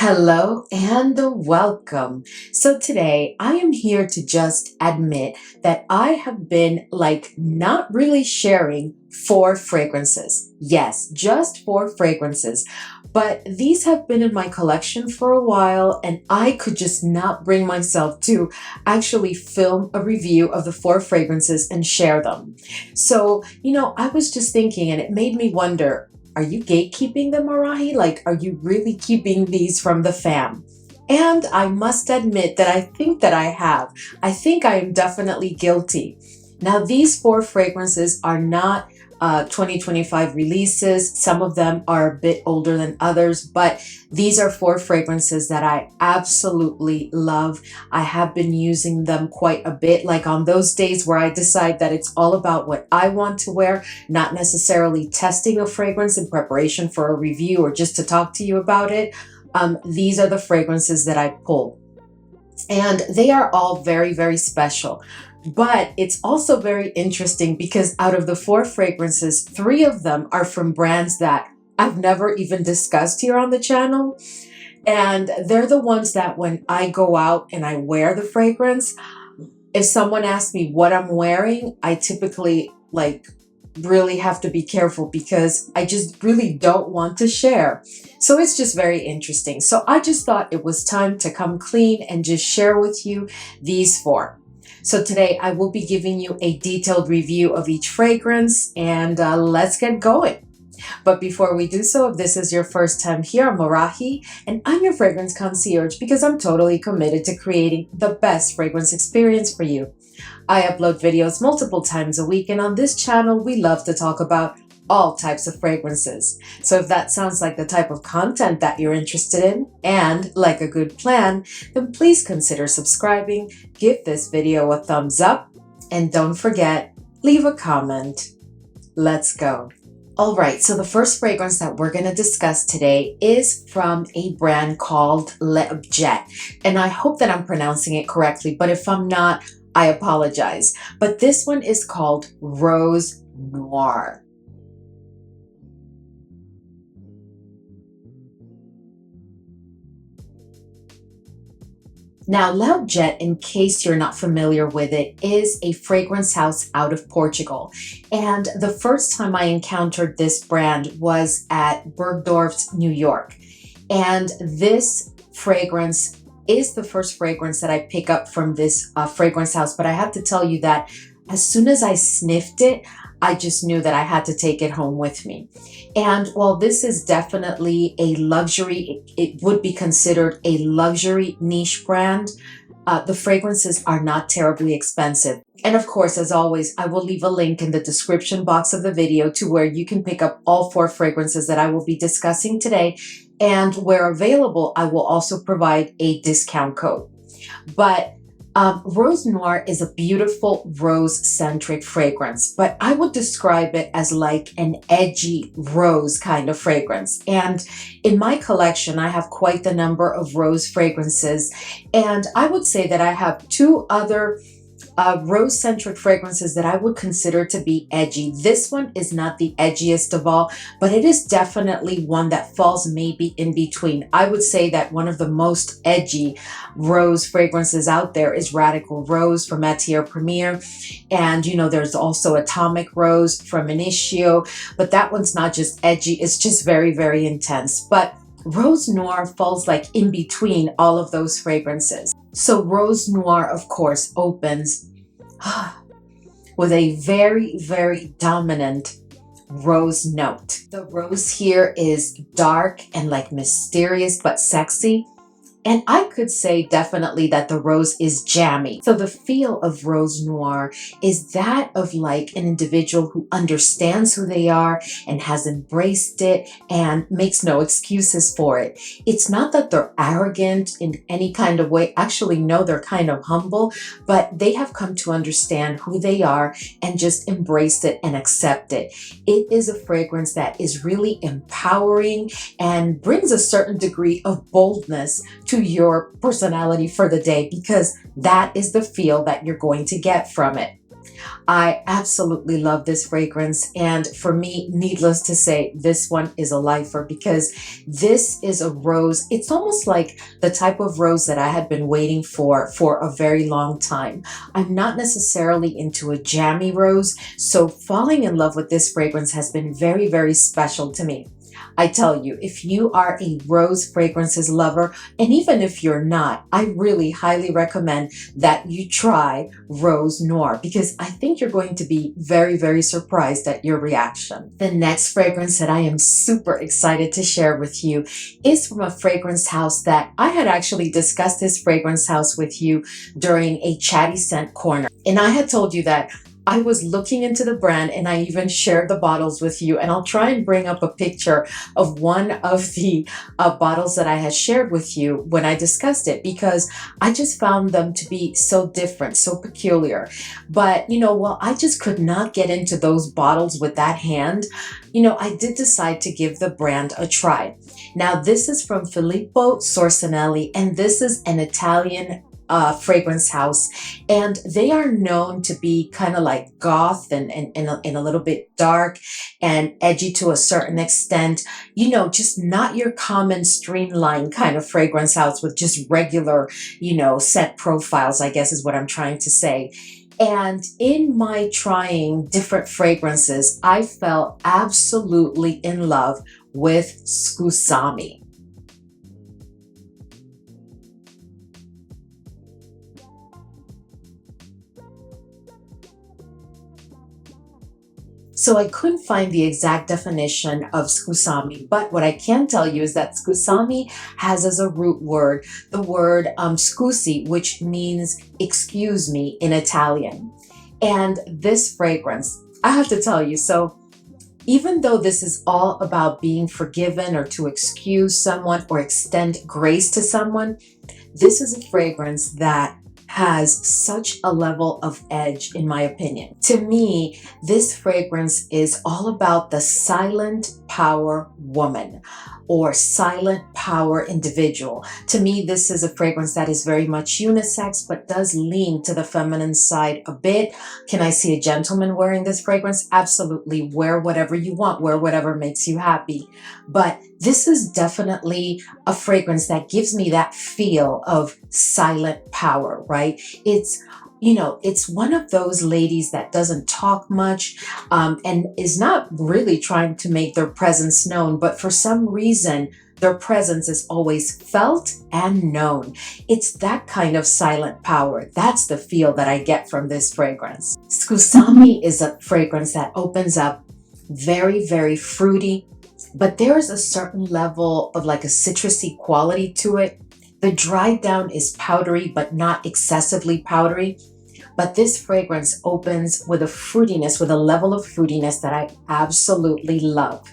Hello and welcome. So today I am here to just admit that I have been not really sharing 4 fragrances. Yes, just 4 fragrances. But these have been in my collection for a while and I could just not bring myself to actually film a review of the 4 fragrances and share them. So, I was just thinking and it made me wonder, are you gatekeeping them, Arahi? Are you really keeping these from the fam? And I must admit that I think that I have. I think I am definitely guilty. Now, these 4 fragrances are not 2025 releases. Some of them are a bit older than others, but these are 4 fragrances that I absolutely love. I have been using them quite a bit, like on those days where I decide that it's all about what I want to wear, not necessarily testing a fragrance in preparation for a review or just to talk to you about it. These are the fragrances that I pull. And they are all very, very special. But it's also very interesting because out of the 4 fragrances, 3 of them are from brands that I've never even discussed here on the channel. And they're the ones that when I go out and I wear the fragrance, if someone asks me what I'm wearing, I typically really have to be careful because I just really don't want to share. So it's just very interesting. So I just thought it was time to come clean and just share with you these 4. So today I will be giving you a detailed review of each fragrance and let's get going. But before we do so, if this is your first time here, I'm Arahi and I'm your fragrance concierge because I'm totally committed to creating the best fragrance experience for you. I upload videos multiple times a week and on this channel we love to talk about all types of fragrances. So if that sounds like the type of content that you're interested in and like a good plan, then please consider subscribing, give this video a thumbs up, and don't forget, leave a comment. Let's go. All right, so the first fragrance that we're going to discuss today is from a brand called L'Objet. And I hope that I'm pronouncing it correctly, but if I'm not, I apologize. But this one is called Rose Noire. Now, L'Objet, in case you're not familiar with it, is a fragrance house out of Portugal. And the first time I encountered this brand was at Bergdorf's, New York. And this fragrance is the first fragrance that I pick up from this fragrance house. But I have to tell you that as soon as I sniffed it, I just knew that I had to take it home with me. And while this is definitely a luxury, it would be considered a luxury niche brand, the fragrances are not terribly expensive. And of course, as always, I will leave a link in the description box of the video to where you can pick up all 4 fragrances that I will be discussing today. And where available, I will also provide a discount code. But Rose Noire is a beautiful rose-centric fragrance, but I would describe it as like an edgy rose kind of fragrance. And in my collection, I have quite the number of rose fragrances, and I would say that I have 2 other rose-centric fragrances that I would consider to be edgy. This one is not the edgiest of all, but it is definitely one that falls maybe in between. I would say that one of the most edgy rose fragrances out there is Radical Rose from Matière Première. And there's also Atomic Rose from Initio, but that one's not just edgy, it's just very, very intense. But Rose Noire falls in between all of those fragrances. So Rose Noire, of course, opens with a very, very dominant rose note. The rose here is dark and mysterious but sexy. And I could say definitely that the rose is jammy. So the feel of Rose Noire is that of an individual who understands who they are and has embraced it and makes no excuses for it. It's not that they're arrogant in any kind of way. Actually, no, they're kind of humble, but they have come to understand who they are and just embrace it and accept it. It is a fragrance that is really empowering and brings a certain degree of boldness to your personality for the day, because that is the feel that you're going to get from it. I absolutely love this fragrance, and for me, needless to say, this one is a lifer because this is a rose. It's almost like the type of rose that I had been waiting for a very long time. I'm not necessarily into a jammy rose, so falling in love with this fragrance has been very, very special to me. I tell you, if you are a rose fragrances lover, and even if you're not, I really highly recommend that you try Rose Noir because I think you're going to be very, very surprised at your reaction. The next fragrance that I am super excited to share with you is from a fragrance house that I had actually discussed this fragrance house with you during a chatty scent corner. And I had told you that I was looking into the brand and I even shared the bottles with you, and I'll try and bring up a picture of one of the bottles that I had shared with you when I discussed it because I just found them to be so different, so peculiar. But while I just could not get into those bottles with that hand, I did decide to give the brand a try. Now this is from Philippo Sorcinelli, and this is an Italian fragrance house, and they are known to be kind of like goth and a little bit dark and edgy to a certain extent, just not your common streamlined kind of fragrance house with just regular set profiles, I guess is what I'm trying to say. And in my trying different fragrances, I fell absolutely in love with Scusami. So I couldn't find the exact definition of Scusami, but what I can tell you is that Scusami has as a root word the word scusi, which means excuse me in Italian. And this fragrance, I have to tell you, so even though this is all about being forgiven or to excuse someone or extend grace to someone, this is a fragrance that has such a level of edge, in my opinion. To me, this fragrance is all about the silent power woman or silent power individual. To me, this is a fragrance that is very much unisex, but does lean to the feminine side a bit. Can I see a gentleman wearing this fragrance? Absolutely. Wear whatever you want, wear whatever makes you happy. But this is definitely a fragrance that gives me that feel of silent power, right? It's one of those ladies that doesn't talk much and is not really trying to make their presence known, but for some reason, their presence is always felt and known. It's that kind of silent power. That's the feel that I get from this fragrance. Scusami is a fragrance that opens up very, very fruity, but there is a certain level of like a citrusy quality to it. The dry down is powdery, but not excessively powdery. But this fragrance opens with a fruitiness, with a level of fruitiness that I absolutely love.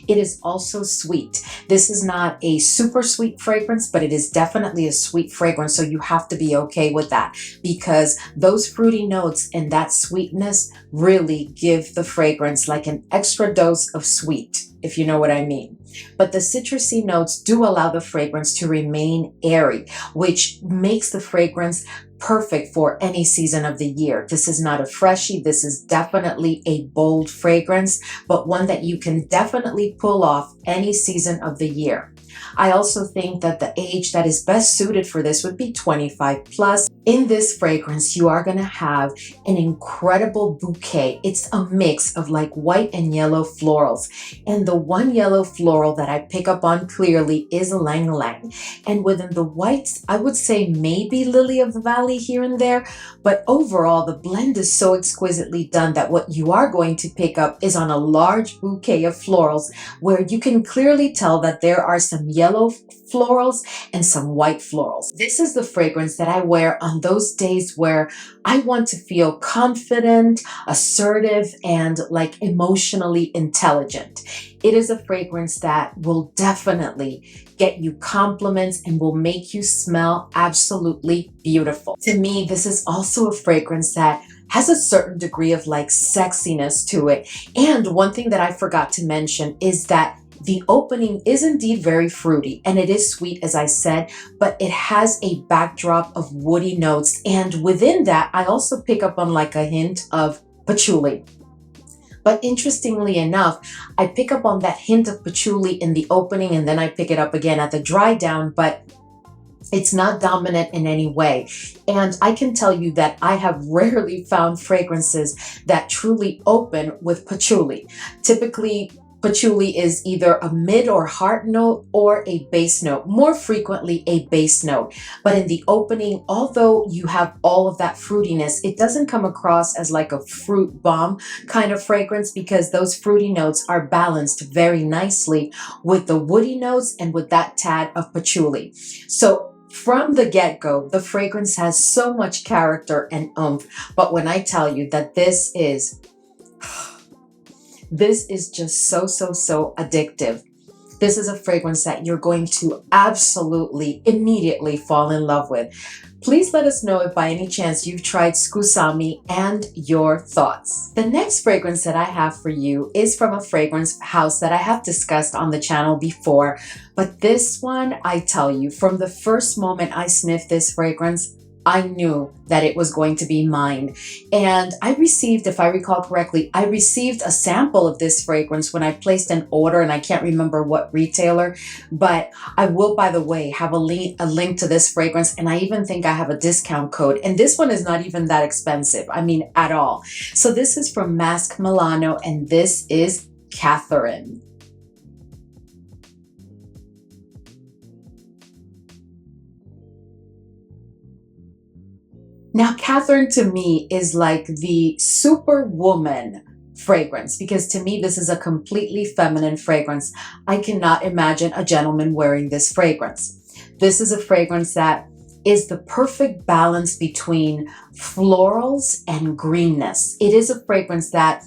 It is also sweet. This is not a super sweet fragrance, but it is definitely a sweet fragrance. So you have to be okay with that because those fruity notes and that sweetness really give the fragrance like an extra dose of sweet, if you know what I mean. But the citrusy notes do allow the fragrance to remain airy, which makes the fragrance perfect for any season of the year. This is not a freshie. This is definitely a bold fragrance, but one that you can definitely pull off any season of the year. I also think that the age that is best suited for this would be 25 plus. In this fragrance, you are going to have an incredible bouquet. It's a mix of like white and yellow florals. And the one yellow floral that I pick up on clearly is Lang Lang. And within the whites, I would say maybe Lily of the Valley here and there. But overall, the blend is so exquisitely done that what you are going to pick up is on a large bouquet of florals where you can clearly tell that there are some yellow florals and some white florals. This is the fragrance that I wear on those days where I want to feel confident, assertive, and like emotionally intelligent. It is a fragrance that will definitely get you compliments and will make you smell absolutely beautiful. To me, this is also a fragrance that has a certain degree of like sexiness to it. And one thing that I forgot to mention is that The opening is indeed very fruity, and it is sweet, as I said, but it has a backdrop of woody notes. And within that, I also pick up on like a hint of patchouli. But interestingly enough, I pick up on that hint of patchouli in the opening, and then I pick it up again at the dry down, but it's not dominant in any way. And I can tell you that I have rarely found fragrances that truly open with patchouli. Typically, patchouli is either a mid or heart note or a base note, more frequently a base note. But in the opening, although you have all of that fruitiness, it doesn't come across as like a fruit bomb kind of fragrance, because those fruity notes are balanced very nicely with the woody notes and with that tad of patchouli. So from the get-go, the fragrance has so much character and oomph. But when I tell you that this is just so addictive. This is a fragrance that you're going to absolutely immediately fall in love with. Please let us know if by any chance you've tried Scusami and your thoughts. The next fragrance that I have for you is from a fragrance house that I have discussed on the channel before. But this one, I tell you, from the first moment I sniffed this fragrance, I knew that it was going to be mine. And I received, if I recall correctly, I received a sample of this fragrance when I placed an order, and I can't remember what retailer, but I will, by the way, have a link to this fragrance, and I even think I have a discount code. And this one is not even that expensive, I mean, at all. So this is from Masque Milano, and this is Catherine. Now, Catherine to me is like the superwoman fragrance, because to me, this is a completely feminine fragrance. I cannot imagine a gentleman wearing this fragrance. This is a fragrance that is the perfect balance between florals and greenness. It is a fragrance that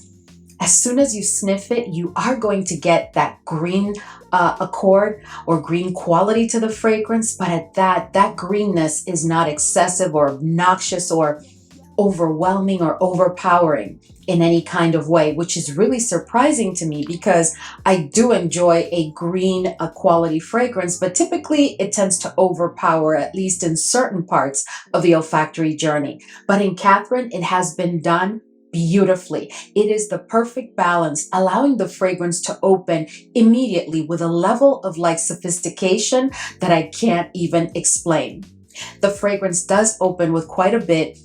as soon as you sniff it, you are going to get that green accord or green quality to the fragrance, but at that greenness is not excessive or obnoxious or overwhelming or overpowering in any kind of way, which is really surprising to me, because I do enjoy a green quality fragrance, but typically it tends to overpower, at least in certain parts of the olfactory journey. But in Catherine, it has been done beautifully. It is the perfect balance, allowing the fragrance to open immediately with a level of like sophistication that I can't even explain. The fragrance does open with quite a bit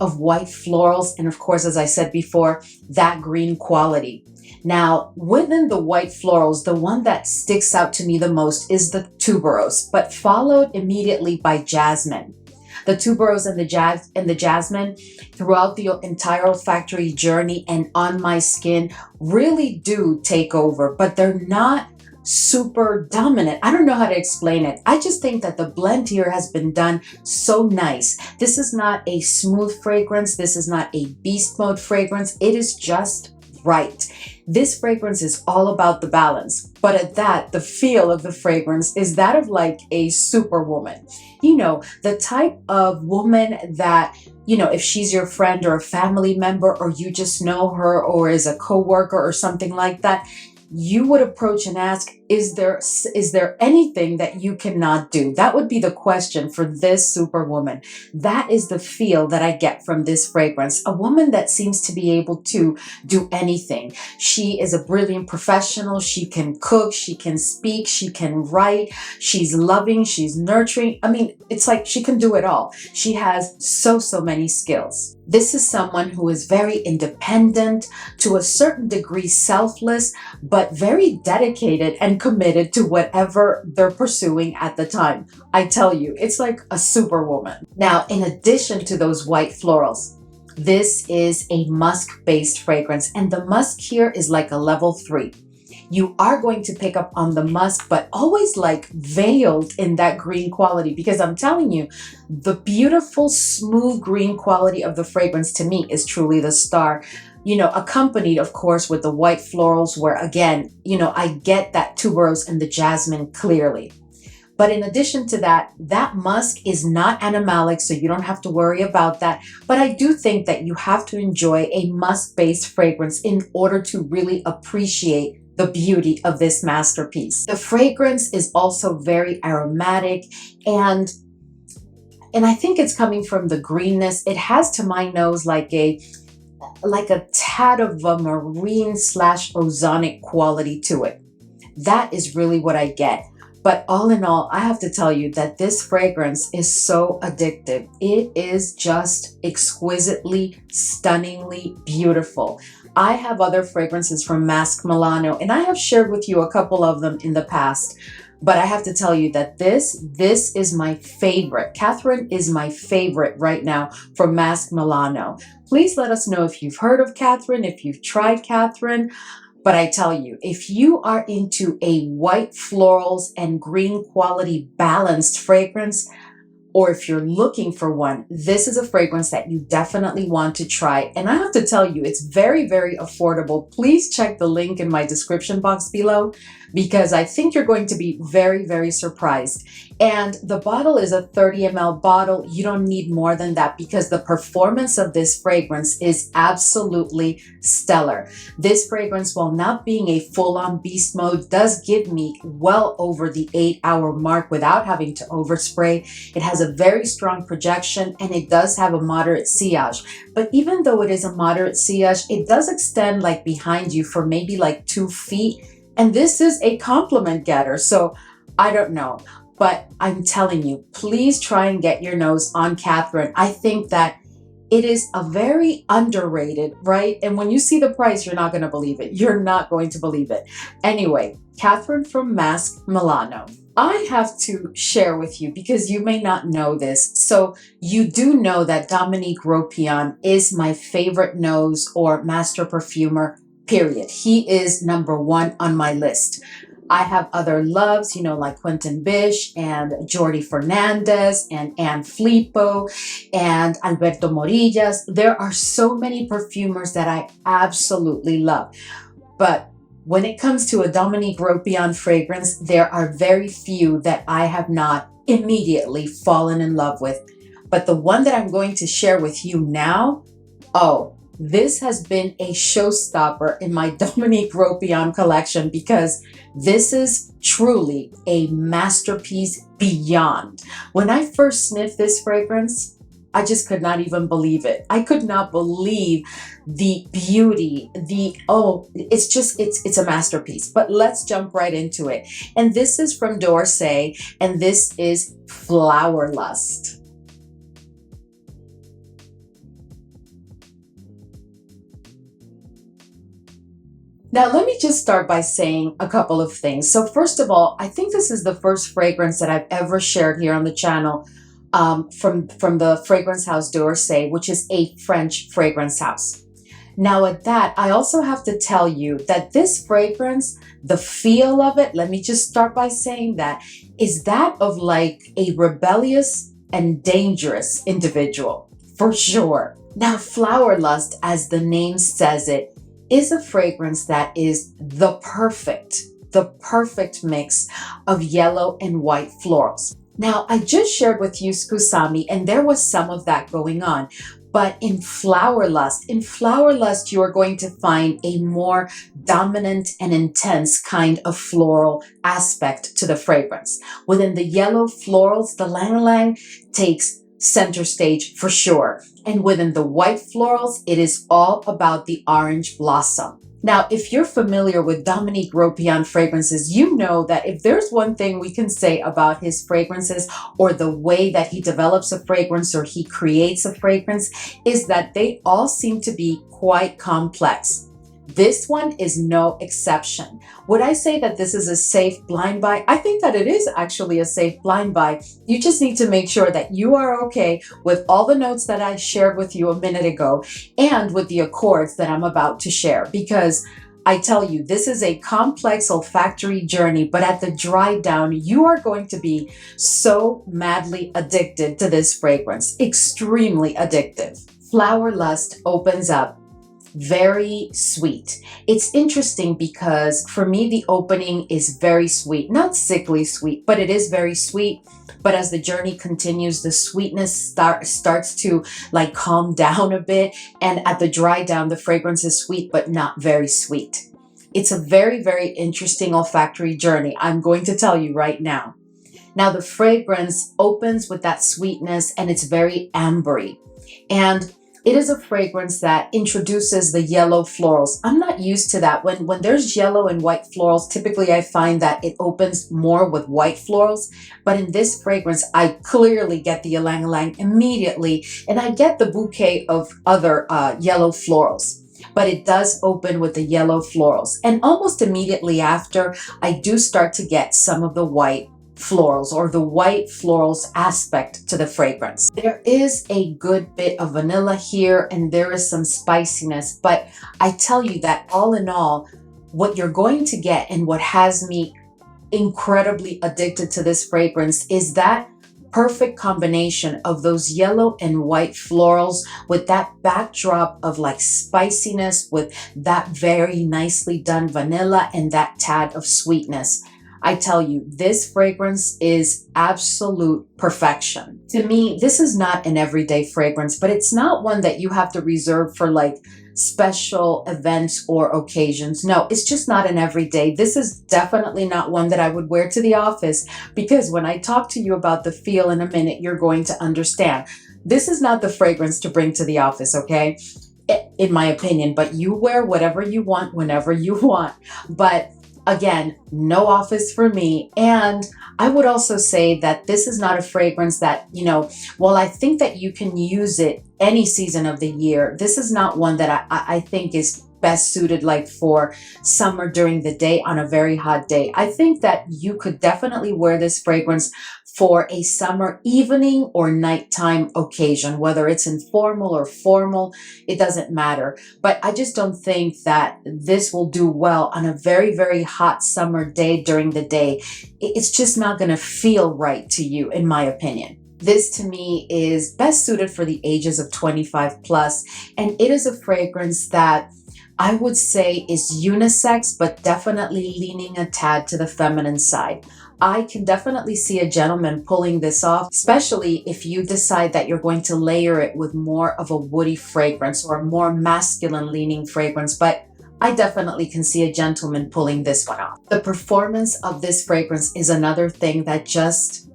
of white florals, and of course, as I said before, that green quality. Now, within the white florals, the one that sticks out to me the most is the tuberose, but followed immediately by jasmine. The tuberose and the jasmine throughout the entire olfactory journey and on my skin really do take over, but they're not super dominant. I don't know how to explain it. I just think that the blend here has been done so nice. This is not a smooth fragrance. This is not a beast mode fragrance. It is just right. This fragrance is all about the balance, but at that, the feel of the fragrance is that of like a superwoman. You know, the type of woman that, you know, if she's your friend or a family member, or you just know her or is a coworker or something like that, you would approach and ask, is there anything that you cannot do? That would be the question for this superwoman. That is the feel that I get from this fragrance. A woman that seems to be able to do anything. She is a brilliant professional. She can cook, she can speak, she can write, she's loving, she's nurturing. I mean, it's like she can do it all. She has so many skills. This is someone who is very independent, to a certain degree selfless, but very dedicated and committed to whatever they're pursuing at the time. I tell you, it's like a superwoman. Now, in addition to those white florals, this is a musk-based fragrance, and the musk here is like a level 3. You are going to pick up on the musk, but always like veiled in that green quality, because I'm telling you, the beautiful, smooth green quality of the fragrance to me is truly the star. You know, accompanied, of course, with the white florals where, again, you know, I get that tuberose and the jasmine clearly. But in addition to that, that musk is not animalic, so you don't have to worry about that. But I do think that you have to enjoy a musk-based fragrance in order to really appreciate the beauty of this masterpiece. The fragrance is also very aromatic, and I think it's coming from the greenness. It has to my nose like a tad of a marine slash ozonic quality to it. That is really what I get. But all in all, I have to tell you that this fragrance is so addictive. It is just exquisitely, stunningly beautiful. I have other fragrances from Masque Milano, and I have shared with you a couple of them in the past. But I have to tell you that this is my favorite. Catherine is my favorite right now from Masque Milano. Please let us know if you've heard of Catherine, if you've tried Catherine. But I tell you, if you are into a white florals and green quality balanced fragrance, or if you're looking for one, this is a fragrance that you definitely want to try. And I have to tell you, it's very, very affordable. Please check the link in my description box below, because I think you're going to be very, very surprised. And the bottle is a 30 ml bottle. You don't need more than that, because the performance of this fragrance is absolutely stellar. This fragrance, while not being a full-on beast mode, does give me well over the 8-hour mark without having to overspray. It has a very strong projection, and it does have a moderate sillage. But even though it is a moderate sillage, it does extend like behind you for maybe like 2 feet. And this is a compliment getter. So I don't know, but I'm telling you, please try and get your nose on Catherine. I think that it is a very underrated, right? And when you see the price, you're not going to believe it. You're not going to believe it. Anyway, Catherine from Masque Milano. I have to share with you, because you may not know this. So you do know that Dominique Ropion is my favorite nose or master perfumer, period. He is #1 on my list. I have other loves, you know, like Quentin Bish and Jordi Fernandez and Anne Filippo and Alberto Morillas. There are so many perfumers that I absolutely love. But when it comes to a Dominique Ropion fragrance, there are very few that I have not immediately fallen in love with. But the one that I'm going to share with you now, oh, this has been a showstopper in my Dominique Ropion collection, because this is truly a masterpiece beyond. When I first sniffed this fragrance, I just could not even believe it. I could not believe the beauty, it's a masterpiece. But let's jump right into it. And this is from d'Orsay, and this is Flower Lust. Now, let me just start by saying a couple of things. So first of all, I think this is the first fragrance that I've ever shared here on the channel from the fragrance house d'Orsay, which is a French fragrance house. Now at that, I also have to tell you that this fragrance, the feel of it, let me just start by saying that, is that of like a rebellious and dangerous individual, for sure. Now, Flower Lust, as the name says it, is a fragrance that is the perfect mix of yellow and white florals. Now, I just shared with you Scusami, and there was some of that going on. But in Flower Lust, you are going to find a more dominant and intense kind of floral aspect to the fragrance. Within the yellow florals, the Lang Lang takes center stage for sure. And within the white florals, it is all about the orange blossom. Now, if you're familiar with Dominique Ropion fragrances, you know that if there's one thing we can say about his fragrances, or the way that he develops a fragrance or he creates a fragrance, is that they all seem to be quite complex. This one is no exception. Would I say that this is a safe blind buy? I think that it is actually a safe blind buy. You just need to make sure that you are okay with all the notes that I shared with you a minute ago, and with the accords that I'm about to share, because I tell you, this is a complex olfactory journey, but at the dry down, you are going to be so madly addicted to this fragrance, extremely addictive. Flower Lust opens up very sweet. It's interesting because for me, the opening is very sweet, not sickly sweet, but it is very sweet. But as the journey continues, the sweetness starts to like calm down a bit. And at the dry down, the fragrance is sweet, but not very sweet. It's a very, very interesting olfactory journey. I'm going to tell you right now. Now, the fragrance opens with that sweetness and it's very ambery. And it is a fragrance that introduces the yellow florals. I'm not used to that. When there's yellow and white florals, typically I find that it opens more with white florals. But in this fragrance, I clearly get the ylang ylang immediately, and I get the bouquet of other yellow florals. But it does open with the yellow florals. And almost immediately after, I do start to get some of the white florals, or the white florals aspect to the fragrance. There is a good bit of vanilla here and there is some spiciness, but I tell you that all in all, what you're going to get and what has me incredibly addicted to this fragrance is that perfect combination of those yellow and white florals with that backdrop of like spiciness, with that very nicely done vanilla and that tad of sweetness. I tell you, this fragrance is absolute perfection. To me, this is not an everyday fragrance, but it's not one that you have to reserve for like special events or occasions. No, it's just not an everyday. This is definitely not one that I would wear to the office, because when I talk to you about the feel in a minute, you're going to understand. This is not the fragrance to bring to the office, okay? In my opinion, but you wear whatever you want, whenever you want. But again, no office for me. And I would also say that this is not a fragrance that, you know, while I think that you can use it any season of the year, this is not one that I think is best suited like for summer during the day on a very hot day. I think that you could definitely wear this fragrance for a summer evening or nighttime occasion, whether it's informal or formal, it doesn't matter. But I just don't think that this will do well on a very, very hot summer day during the day. It's just not going to feel right to you, in my opinion. This to me is best suited for the ages of 25 plus, and it is a fragrance that I would say is unisex, but definitely leaning a tad to the feminine side. I can definitely see a gentleman pulling this off, especially if you decide that you're going to layer it with more of a woody fragrance or a more masculine leaning fragrance, but I definitely can see a gentleman pulling this one off. The performance of this fragrance is another thing that just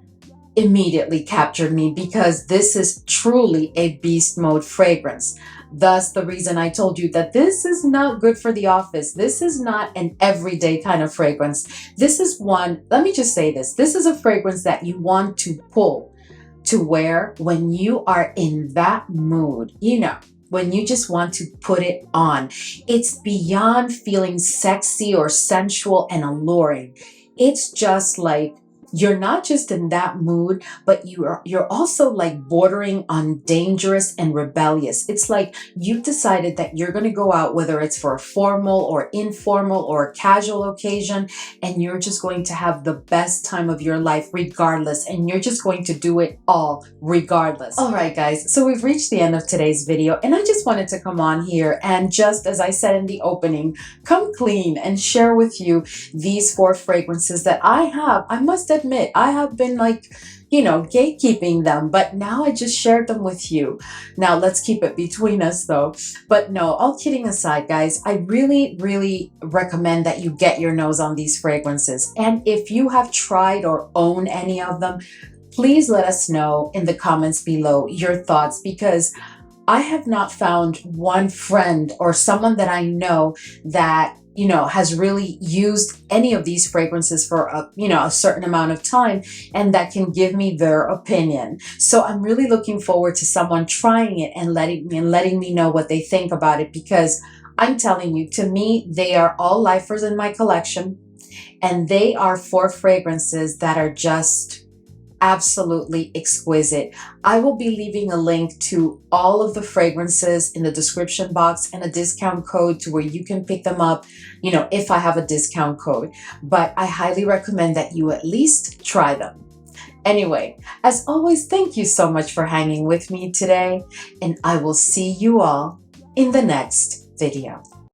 immediately captured me, because this is truly a beast mode fragrance. Thus, the reason I told you that this is not good for the office. This is not an everyday kind of fragrance. This is one, let me just say this. This is a fragrance that you want to pull to wear when you are in that mood, you know, when you just want to put it on. It's beyond feeling sexy or sensual and alluring. It's just like, you're not just in that mood, but you're also like bordering on dangerous and rebellious. It's like you've decided that you're going to go out, whether it's for a formal or informal or a casual occasion, and you're just going to have the best time of your life regardless, and you're just going to do it all regardless. All right, guys, so we've reached the end of today's video, and I just wanted to come on here and, just as I said in the opening, come clean and share with you these 4 fragrances that I must admit, I have been like, you know, gatekeeping them, but now I just shared them with you. Now let's keep it between us though. But no, all kidding aside, guys, I really, really recommend that you get your nose on these fragrances. And if you have tried or own any of them, please let us know in the comments below your thoughts, because I have not found one friend or someone that I know that, you know, has really used any of these fragrances for a, you know, a certain amount of time, and that can give me their opinion. So I'm really looking forward to someone trying it and letting me know what they think about it, because I'm telling you, to me, they are all lifers in my collection, and they are 4 fragrances that are just absolutely exquisite. I will be leaving a link to all of the fragrances in the description box and a discount code to where you can pick them up, you know, if I have a discount code. But I highly recommend that you at least try them. Anyway, as always, thank you so much for hanging with me today, and I will see you all in the next video.